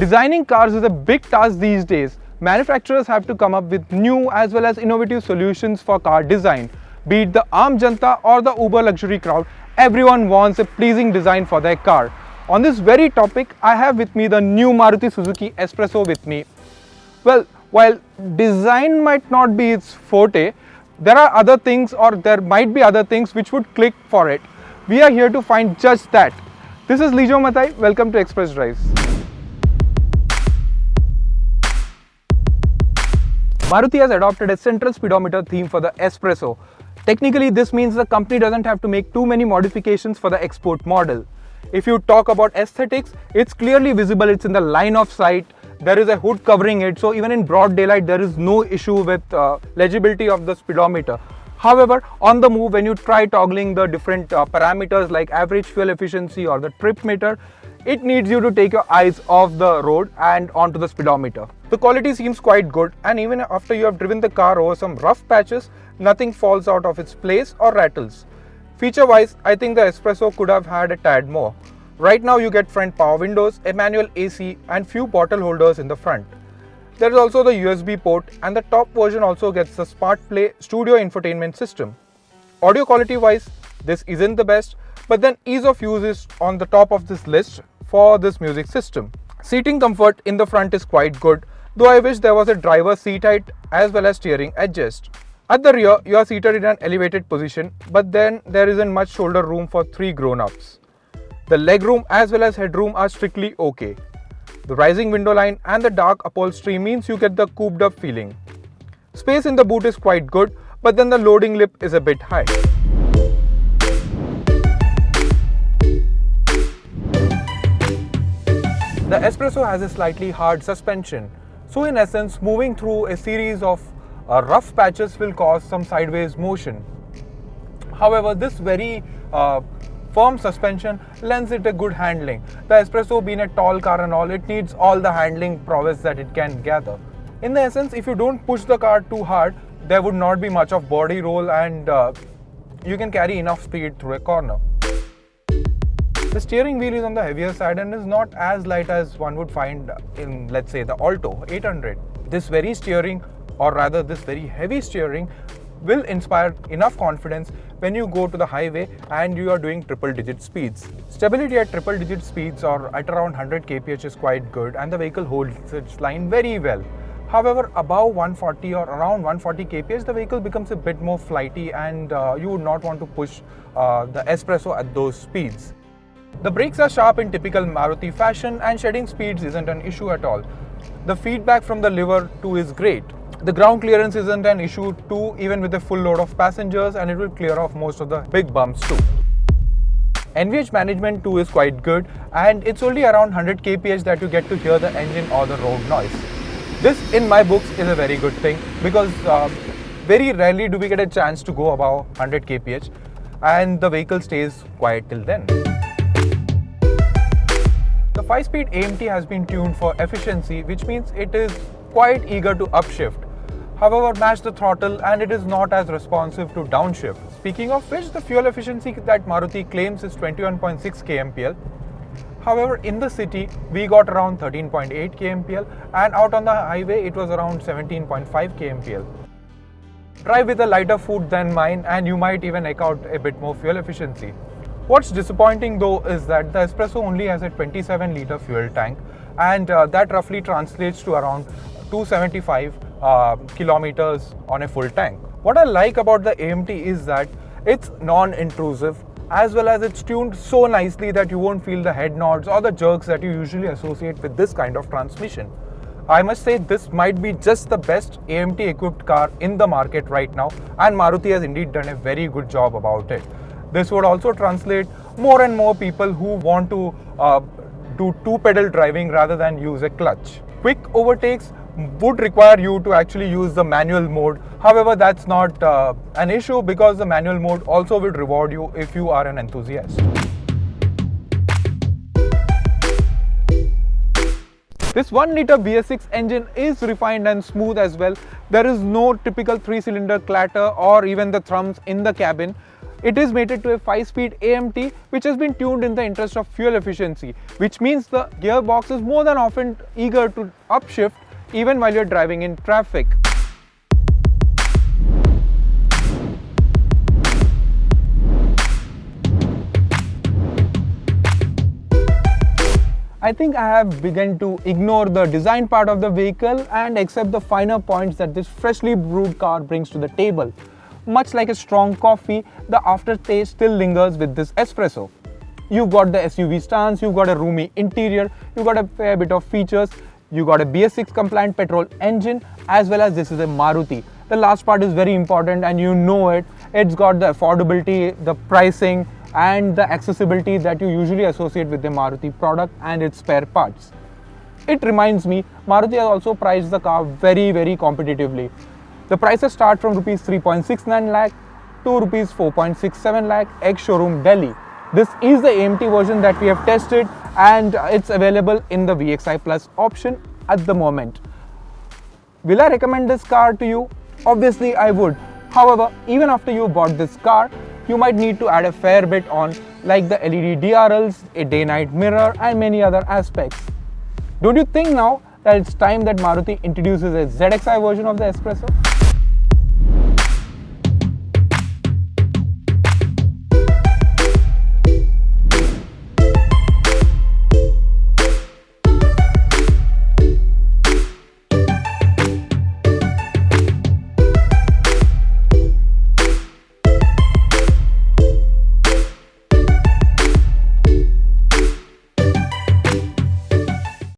Designing cars is a big task these days. Manufacturers have to come up with new as well as innovative solutions for car design. Be it the Aam Janta or the Uber luxury crowd, everyone wants a pleasing design for their car. On this very topic, I have with me the new Maruti Suzuki S-Presso with me. Well, while design might not be its forte, there are other things, or there might be other things which would click for it. We are here to find just that. This is Lijo Matai. Welcome to Express Drives. Maruti has adopted a central speedometer theme for the S-Presso. Technically, this means the company doesn't have to make too many modifications for the export model. If you talk about aesthetics, it's clearly visible, it's in the line of sight. There is a hood covering it, so even in broad daylight, there is no issue with legibility of the speedometer. However, on the move, when you try toggling the different parameters like average fuel efficiency or the trip meter, it needs you to take your eyes off the road and onto the speedometer. The quality seems quite good, and even after you have driven the car over some rough patches, nothing falls out of its place or rattles. Feature-wise, I think the S-Presso could have had a tad more. Right now you get front power windows, a manual AC and few bottle holders in the front. There is also the USB port, and the top version also gets the Smart Play studio infotainment system. Audio quality wise, this isn't the best, but then ease of use is on the top of this list for this music system. Seating comfort in the front is quite good, though I wish there was a driver seat height as well as steering adjust. At the rear, you are seated in an elevated position, but then there isn't much shoulder room for 3 grown-ups. The legroom as well as headroom are strictly okay. The rising window line and the dark upholstery means you get the cooped up feeling. Space in the boot is quite good, but then the loading lip is a bit high. The S-Presso has a slightly hard suspension, so in essence, moving through a series of rough patches will cause some sideways motion. However, this very firm suspension lends it a good handling. The S-Presso being a tall car and all, it needs all the handling prowess that it can gather. In the essence, if you don't push the car too hard, there would not be much of body roll, and you can carry enough speed through a corner. The steering wheel is on the heavier side and is not as light as one would find in, let's say, the Alto 800. This very steering, or rather this very heavy steering, will inspire enough confidence when you go to the highway and you are doing triple digit speeds. Stability at triple digit speeds or at around 100 kph is quite good, and the vehicle holds its line very well. However, above 140 or around 140 kph, the vehicle becomes a bit more flighty, and you would not want to push the S-Presso at those speeds. The brakes are sharp in typical Maruti fashion, and shedding speeds isn't an issue at all. The feedback from the lever too is great. The ground clearance isn't an issue too, even with a full load of passengers, and it will clear off most of the big bumps too. NVH management too is quite good, and it's only around 100 kph that you get to hear the engine or the road noise. This, in my books, is a very good thing, because very rarely do we get a chance to go above 100 kph, and the vehicle stays quiet till then. The 5-speed AMT has been tuned for efficiency, which means it is quite eager to upshift. However, match the throttle and it is not as responsive to downshift. Speaking of which, the fuel efficiency that Maruti claims is 21.6 kmpl. However, in the city, we got around 13.8 kmpl, and out on the highway, it was around 17.5 kmpl. Drive with a lighter foot than mine and you might even eke out a bit more fuel efficiency. What's disappointing though is that the S-Presso only has a 27-litre fuel tank, and that roughly translates to around 275 kilometers on a full tank. What I like about the AMT is that it's non-intrusive, as well as it's tuned so nicely that you won't feel the head nods or the jerks that you usually associate with this kind of transmission. I must say this might be just the best AMT equipped car in the market right now, and Maruti has indeed done a very good job about it. This would also translate more and more people who want to do two-pedal driving rather than use a clutch. Quick overtakes would require you to actually use the manual mode. However, that's not an issue, because the manual mode also will reward you if you are an enthusiast. This 1-litre VS6 engine is refined and smooth as well. There is no typical 3-cylinder clatter or even the thrums in the cabin. It is mated to a 5-speed AMT which has been tuned in the interest of fuel efficiency, which means the gearbox is more than often eager to upshift even while you're driving in traffic. I think I have begun to ignore the design part of the vehicle and accept the finer points that this freshly brewed car brings to the table. Much like a strong coffee, the aftertaste still lingers with this espresso. You've got the SUV stance, you've got a roomy interior, you've got a fair bit of features, you've got a BS6 compliant petrol engine, as well as this is a Maruti. The last part is very important and you know it. It's got the affordability, the pricing, and the accessibility that you usually associate with the Maruti product and its spare parts. It reminds me, Maruti has also priced the car very competitively. The prices start from Rs 3.69 lakh to Rs 4.67 lakh ex-showroom Delhi. This is the AMT version that we have tested and it's available in the VXI Plus option at the moment. Will I recommend this car to you? Obviously I would. However, even after you bought this car, you might need to add a fair bit on, like the LED DRLs, a day-night mirror and many other aspects. Don't you think now that it's time that Maruti introduces a ZXi version of the S-Presso?